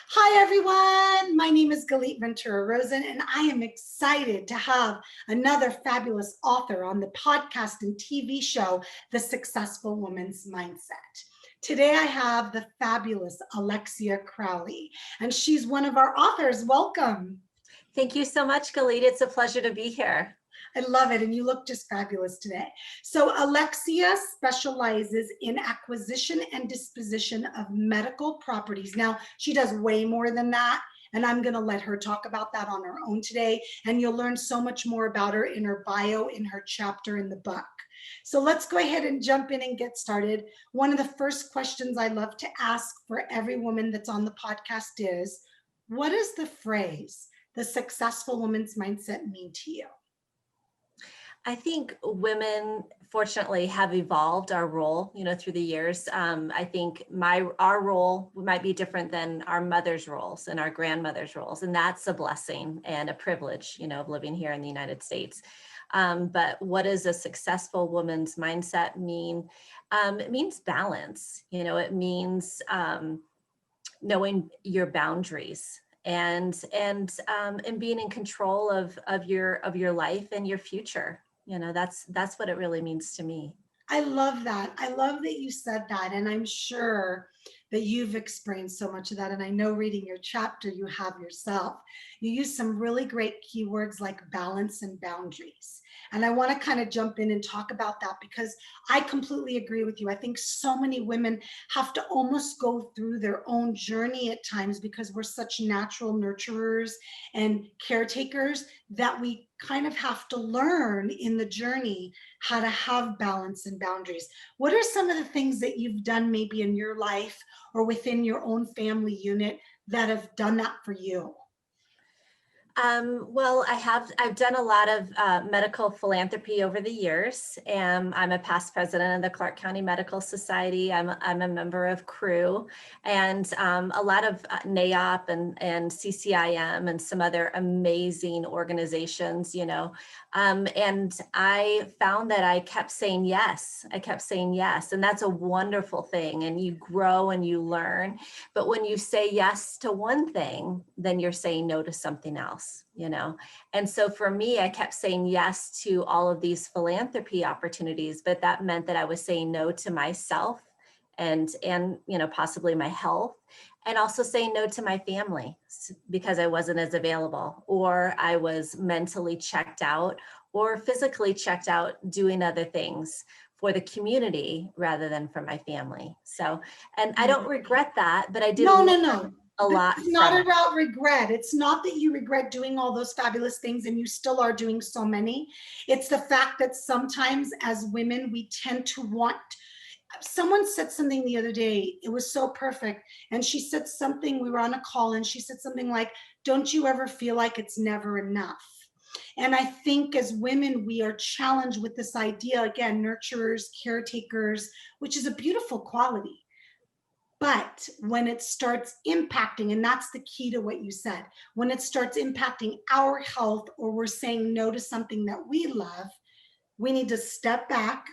Hi, everyone. My name is Galit Ventura-Rozen, and I am excited to have another fabulous author on the podcast and TV show, The Successful Woman's Mindset. Today, I have the fabulous Alexia Crowley, and she's one of our authors. Welcome. Thank you so much, Galit. It's a pleasure to be here. I love it, and you look just fabulous today. So Alexia specializes in acquisition and disposition of medical properties. Now, she does way more than that, and I'm going to let her talk about that on her own today, and you'll learn so much more about her in her bio, in her chapter in the book. So let's go ahead and jump in and get started. One of the first questions I love to ask for every woman that's on the podcast is, what does the phrase, the successful woman's mindset, mean to you? I think women, fortunately, have evolved our role, through the years. I think our role might be different than our mother's roles and our grandmother's roles, and that's a blessing and a privilege, of living here in the United States. But what does a successful woman's mindset mean? It means balance. It means knowing your boundaries and being in control of your life and your future. That's what it really means to me. I love that. I love that you said that. And I'm sure that you've experienced so much of that. And I know reading your chapter, you have yourself. You use some really great keywords like balance and boundaries. And I want to kind of jump in and talk about that because I completely agree with you. I think so many women have to almost go through their own journey at times because we're such natural nurturers and caretakers that we kind of have to learn in the journey how to have balance and boundaries. What are some of the things that you've done maybe in your life or within your own family unit that have done that for you? Well, I've done a lot of medical philanthropy over the years. I'm a past president of the Clark County Medical Society. I'm a member of CREW and a lot of NAOP and CCIM and some other amazing organizations, and I found that I kept saying yes. And that's a wonderful thing. And you grow and you learn. But when you say yes to one thing, then you're saying no to something else. And so for me, I kept saying yes to all of these philanthropy opportunities, but that meant that I was saying no to myself and possibly my health, and also saying no to my family because I wasn't as available, or I was mentally checked out or physically checked out doing other things for the community rather than for my family. So, and I don't regret that, but I did No. a lot. It's not about regret. It's not that you regret doing all those fabulous things and you still are doing so many. It's the fact that sometimes as women, we tend to want. Someone said something the other day, it was so perfect. And she said something, we were on a call and she said something like, don't you ever feel like it's never enough? And I think as women, we are challenged with this idea, again, nurturers, caretakers, which is a beautiful quality. But when it starts impacting, and that's the key to what you said, when it starts impacting our health or we're saying no to something that we love, we need to step back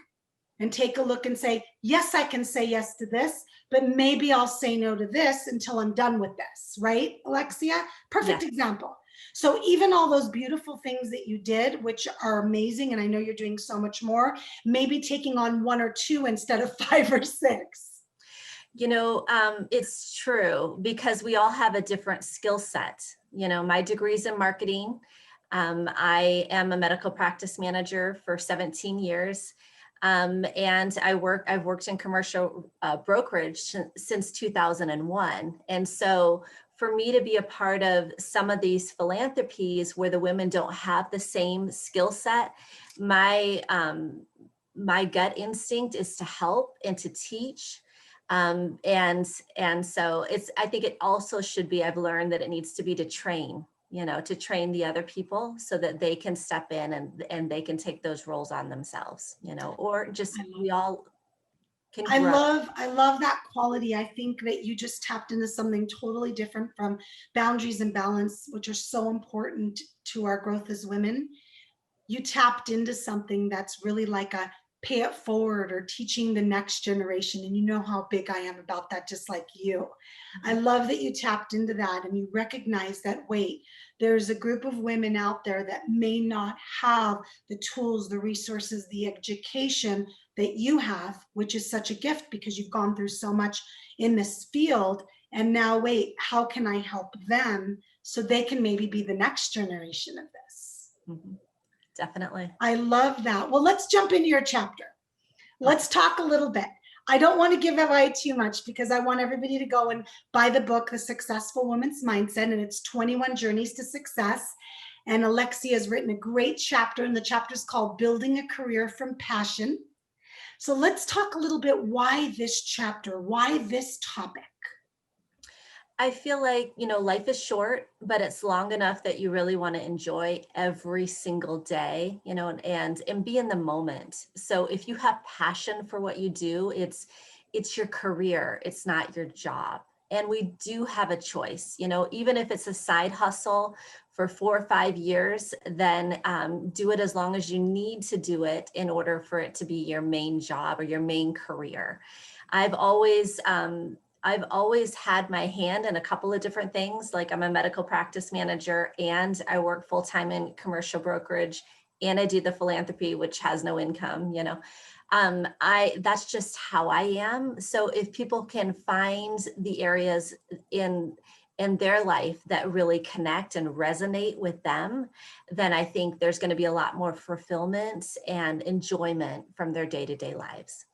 and take a look and say, yes, I can say yes to this, but maybe I'll say no to this until I'm done with this, right, Alexia? Perfect example. So even all those beautiful things that you did, which are amazing, and I know you're doing so much more, maybe taking on one or two instead of 5 or 6. It's true because we all have a different skill set. My degree's in marketing. I am a medical practice manager for 17 years. And I've worked in commercial brokerage since 2001. And so for me to be a part of some of these philanthropies where the women don't have the same skill set, my gut instinct is to help and to teach. And so I think it also should be, I've learned that it needs to be to train the other people so that they can step in and they can take those roles on themselves, or just we all can grow. I love that quality. I think that you just tapped into something totally different from boundaries and balance, which are so important to our growth as women. You tapped into something that's really like a pay it forward or teaching the next generation. And you know how big I am about that, just like you. I love that you tapped into that and you recognize that, wait, there's a group of women out there that may not have the tools, the resources, the education that you have, which is such a gift because you've gone through so much in this field. And now, wait, how can I help them so they can maybe be the next generation of this? Mhm. Definitely. I love that. Well, let's jump into your chapter. Let's talk a little bit. I don't want to give away too much because I want everybody to go and buy the book, The Successful Woman's Mindset, and it's 21 Journeys to Success. And Alexia has written a great chapter, and the chapter is called Building a Career from Passion. So let's talk a little bit why this chapter, why this topic? I feel like, life is short, but it's long enough that you really want to enjoy every single day, and be in the moment. So if you have passion for what you do, it's your career, it's not your job. And we do have a choice, even if it's a side hustle for 4 or 5 years, then do it as long as you need to do it in order for it to be your main job or your main career. I've always had my hand in a couple of different things. Like I'm a medical practice manager and I work full-time in commercial brokerage and I do the philanthropy, which has no income, that's just how I am. So if people can find the areas in their life that really connect and resonate with them, then I think there's going to be a lot more fulfillment and enjoyment from their day-to-day lives.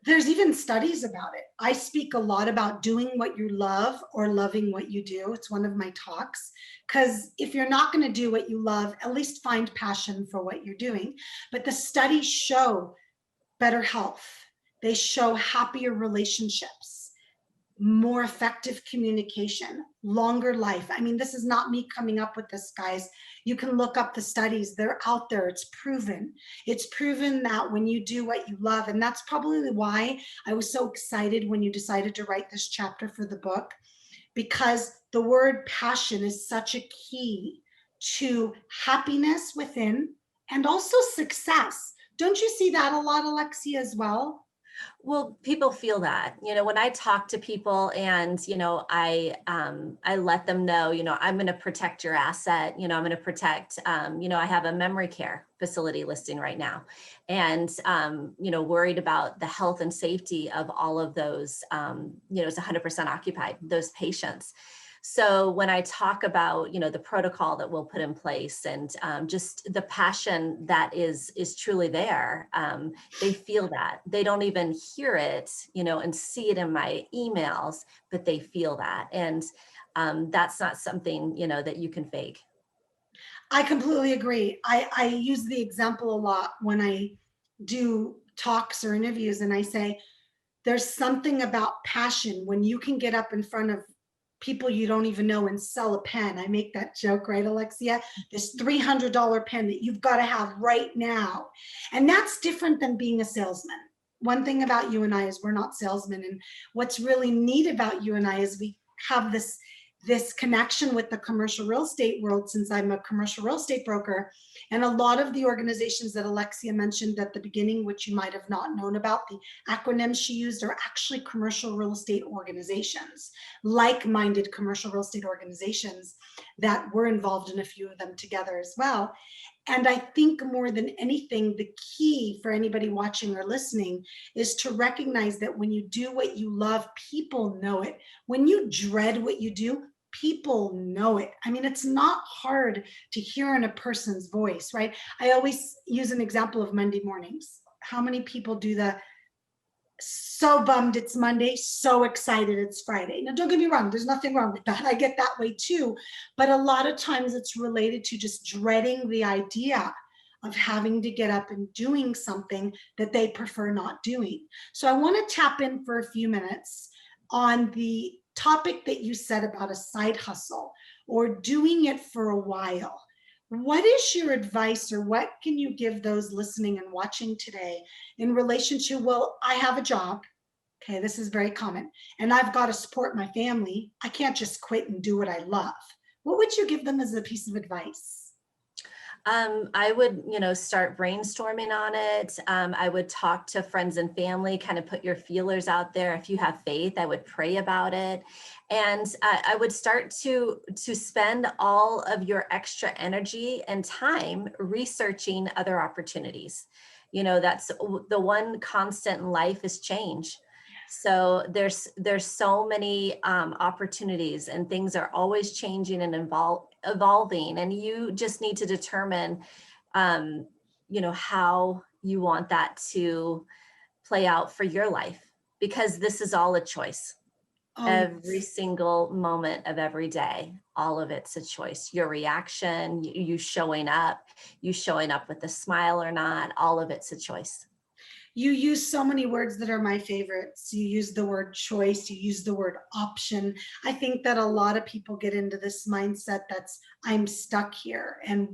There's even studies about it. I speak a lot about doing what you love or loving what you do. It's one of my talks, because if you're not going to do what you love, at least find passion for what you're doing. But the studies show better health. They show happier relationships, more effective communication, longer life. I mean, this is not me coming up with this, guys. You can look up the studies. They're out there. It's proven. It's proven that when you do what you love, and that's probably why I was so excited when you decided to write this chapter for the book, because the word passion is such a key to happiness within and also success. Don't you see that a lot, Alexia, as well? Well, people feel that, when I talk to people and, I let them know, I'm going to protect your asset, I'm going to protect, I have a memory care facility listing right now and, worried about the health and safety of all of those, it's 100% occupied, those patients. So when I talk about, the protocol that we'll put in place and just the passion that is truly there, they feel that. They don't even hear it, and see it in my emails, but they feel that. And that's not something, that you can fake. I completely agree. I use the example a lot when I do talks or interviews, and I say, there's something about passion when you can get up in front of people you don't even know and sell a pen. I make that joke, right, Alexia? This $300 pen that you've got to have right now. And that's different than being a salesman. One thing about you and I is we're not salesmen. And what's really neat about you and I is we have this connection with the commercial real estate world, since I'm a commercial real estate broker. And a lot of the organizations that Alexia mentioned at the beginning, which you might have not known about, the acronyms she used are actually commercial real estate organizations, like-minded commercial real estate organizations that we're involved in a few of them together as well. And I think more than anything, the key for anybody watching or listening is to recognize that when you do what you love, people know it. When you dread what you do, people know it. I mean, it's not hard to hear in a person's voice, right? I always use an example of Monday mornings. How many people do the so bummed it's Monday, so excited it's Friday? Now, don't get me wrong, there's nothing wrong with that. I get that way too. But a lot of times it's related to just dreading the idea of having to get up and doing something that they prefer not doing. So I want to tap in for a few minutes on the topic that you said about a side hustle or doing it for a while. What is your advice, or what can you give those listening and watching today in relation to, well, I have a job. Okay, this is very common. And I've got to support my family. I can't just quit and do what I love. What would you give them as a piece of advice? I would, start brainstorming on it. I would talk to friends and family, kind of put your feelers out there. If you have faith, I would pray about it. And I would start to spend all of your extra energy and time researching other opportunities. That's the one constant in life is change. So there's so many opportunities, and things are always changing and evolving, and you just need to determine how you want that to play out for your life, because this is all a choice. Oh, Every yes. single moment of every day, all of it's a choice. Your reaction, you showing up, with a smile or not, all of it's a choice. You use so many words that are my favorites. You use the word choice, you use the word option. I think that a lot of people get into this mindset that's, I'm stuck here and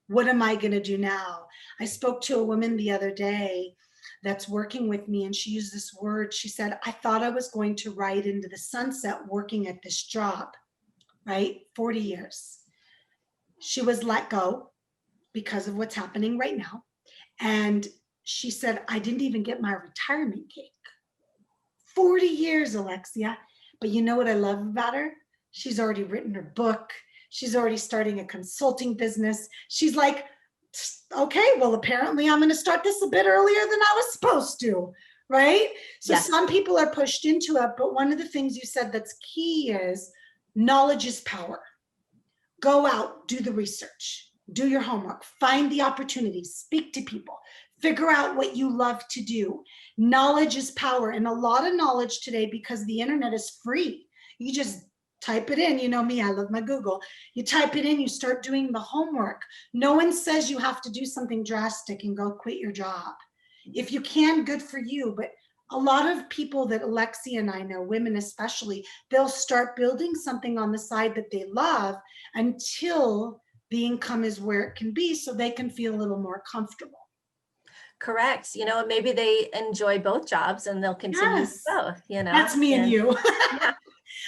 what am I going to do now? I spoke to a woman the other day that's working with me, and she used this word. She said, I thought I was going to ride into the sunset working at this job, right? 40 years. She was let go because of what's happening right now. And she said, I didn't even get my retirement cake. 40 years, Alexia. But you know what I love about her? She's already written her book. She's already starting a consulting business. She's like, okay, well, apparently I'm going to start this a bit earlier than I was supposed to, right? So Yes. some people are pushed into it, but one of the things you said that's key is knowledge is power. Go out, do the research, do your homework, find the opportunities, speak to people, figure out what you love to do. Knowledge is power, and a lot of knowledge today, because the internet is free. You just type it in. You know me, I love my Google. You type it in, you start doing the homework. No one says you have to do something drastic and go quit your job. If you can, good for you. But a lot of people that Alexia and I know, women especially, they'll start building something on the side that they love until the income is where it can be, so they can feel a little more comfortable. Correct. Maybe they enjoy both jobs and they'll continue Yes, both, that's me and you. yeah,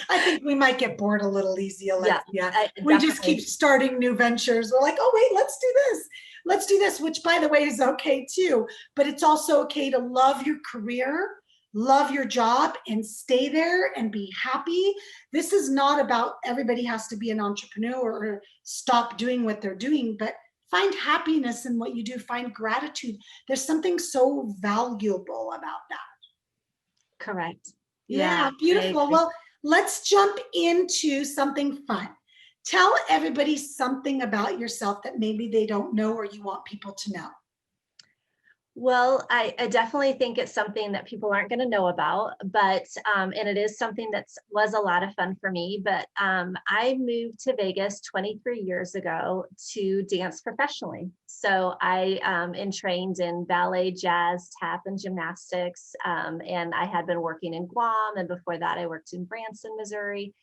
I think we might get bored a little easy, yeah, Alexia. We just keep definitely. starting new ventures. We're like, oh, wait, let's do this. Let's do this, which by the way is okay too. But it's also okay to love your career, love your job, and stay there and be happy. This is not about everybody has to be an entrepreneur or stop doing what they're doing, but find happiness in what you do, find gratitude. There's something so valuable about that. Correct. Yeah, Yeah, I beautiful. agree. Well, let's jump into something fun. Tell everybody something about yourself that maybe they don't know or you want people to know. Well, I definitely think it's something that people aren't going to know about, but and it is something that was a lot of fun for me. But I moved to Vegas 23 years ago to dance professionally. So I trained in ballet, jazz, tap, and gymnastics. And I had been working in Guam, and before that, I worked in Branson, Missouri.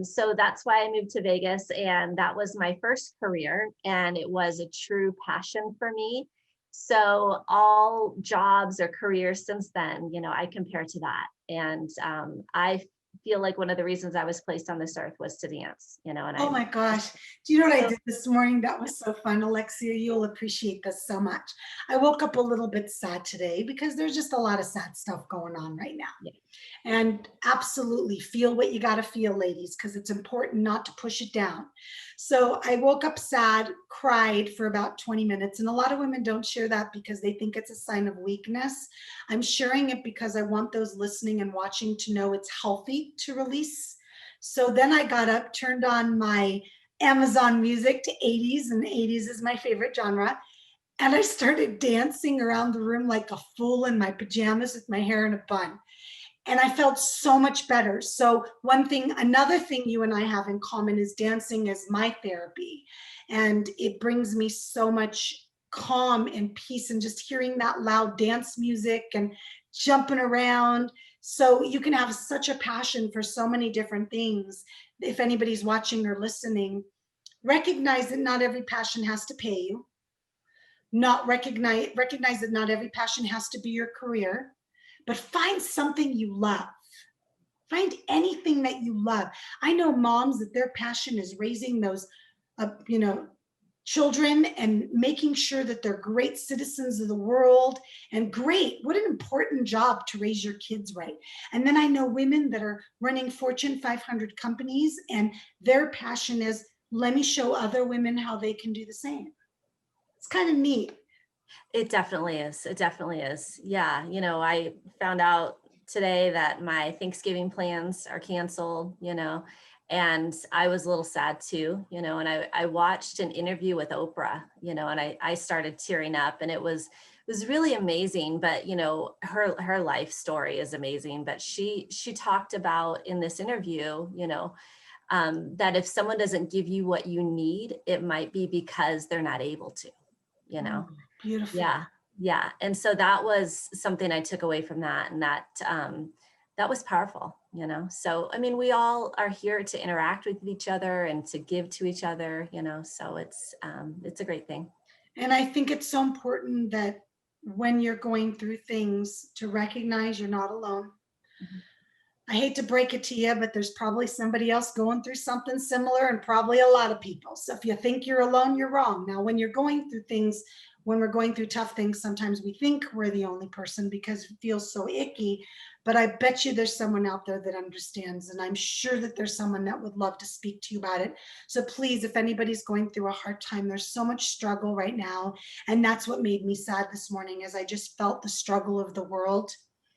So that's why I moved to Vegas, and that was my first career, and it was a true passion for me. So all jobs or careers since then, I compare to that. And I feel like one of the reasons I was placed on this earth was to dance, and Oh I'm my gosh. Do you know what I so did this morning? That was so fun, Alexia. You'll appreciate this so much. I woke up a little bit sad today because there's just a lot of sad stuff going on right now. yeah. And absolutely feel what you got to feel, ladies, because it's important not to push it down. So I woke up sad, cried for about 20 minutes. And a lot of women don't share that because they think it's a sign of weakness. I'm sharing it because I want those listening and watching to know it's healthy to release. So then I got up, turned on my Amazon music to 80s, and 80s is my favorite genre. And I started dancing around the room like a fool in my pajamas with my hair in a bun. And I felt so much better. So another thing you and I have in common is dancing is my therapy. And it brings me so much calm and peace, and just hearing that loud dance music and jumping around. So you can have such a passion for so many different things. If anybody's watching or listening, recognize that not every passion has to pay you. Not recognize that not every passion has to be your career, but find something you love. Find anything that you love. I know moms that their passion is raising those, uh, you know, children and making sure that they're great citizens of the world. And great, what an important job to raise your kids right. And then I know women that are running Fortune 500 companies, and their passion is, let me show other women how they can do the same. It's kind of neat. It definitely is. It definitely is. Yeah. I found out today that my Thanksgiving plans are canceled, and I was a little sad too, and I watched an interview with Oprah, and I started tearing up, and it was really amazing. But, her life story is amazing. But she talked about in this interview, that if someone doesn't give you what you need, it might be because they're not able to, Beautiful. Yeah. Yeah. And so that was something I took away from that. And that was powerful, So, I mean, we all are here to interact with each other and to give to each other, so it's a great thing. And I think it's so important that when you're going through things, to recognize you're not alone. Mhm. I hate to break it to you, but there's probably somebody else going through something similar, and probably a lot of people. So if you think you're alone, you're wrong. Now, when you're going through things, when we're going through tough things, sometimes we think we're the only person because it feels so icky. But I bet you there's someone out there that understands. And I'm sure that there's someone that would love to speak to you about it. So please, if anybody's going through a hard time, there's so much struggle right now. And that's what made me sad this morning, is I just felt the struggle of the world.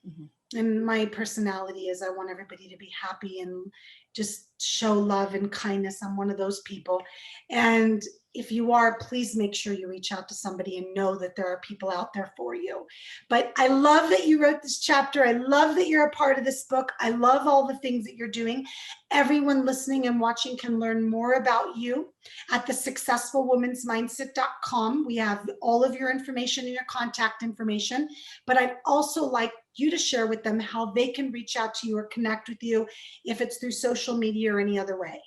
Mhm. And my personality is, I want everybody to be happy and just show love and kindness. I'm one of those people. And if you are, please make sure you reach out to somebody and know that there are people out there for you. But I love that you wrote this chapter. I love that you're a part of this book. I love all the things that you're doing. Everyone listening and watching can learn more about you at thesuccessfulwomensmindset.com. We have all of your information and your contact information. But I'd also like you to share with them how they can reach out to you or connect with you, if it's through social media or any other way.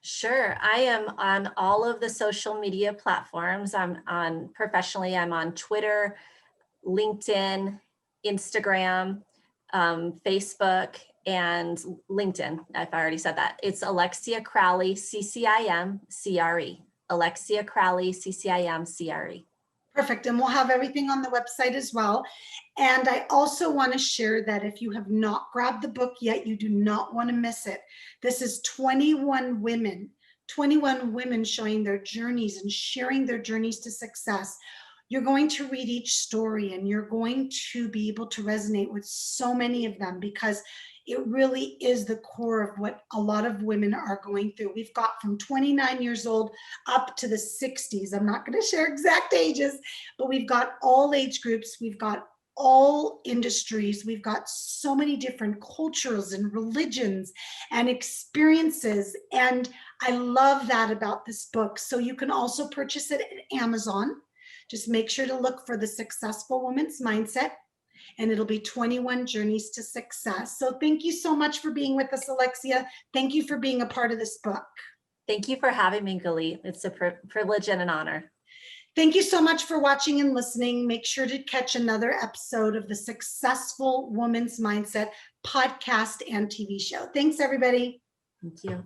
Sure. I am on all of the social media platforms. Professionally, I'm on Twitter, LinkedIn, Instagram, Facebook, and LinkedIn, if I already said that. It's Alexia Crowley, CCIM-CRE. Alexia Crowley, CCIM-CRE. Perfect. And we'll have everything on the website as well. And I also want to share that if you have not grabbed the book yet, you do not want to miss it. This is 21 women showing their journeys and sharing their journeys to success. You're going to read each story and you're going to be able to resonate with so many of them, because it really is the core of what a lot of women are going through. We've got from 29 years old up to the 60s. I'm not going to share exact ages, but we've got all age groups. We've got all industries. We've got so many different cultures and religions and experiences. And I love that about this book. So you can also purchase it at Amazon. Just make sure to look for The Successful Woman's Mindset, and it'll be 21 Journeys to Success. So thank you so much for being with us, Alexia. Thank you for being a part of this book. Thank you for having me, Galit. It's a privilege and an honor. Thank you so much for watching and listening. Make sure to catch another episode of the Successful Woman's Mindset podcast and TV show. Thanks, everybody. Thank you.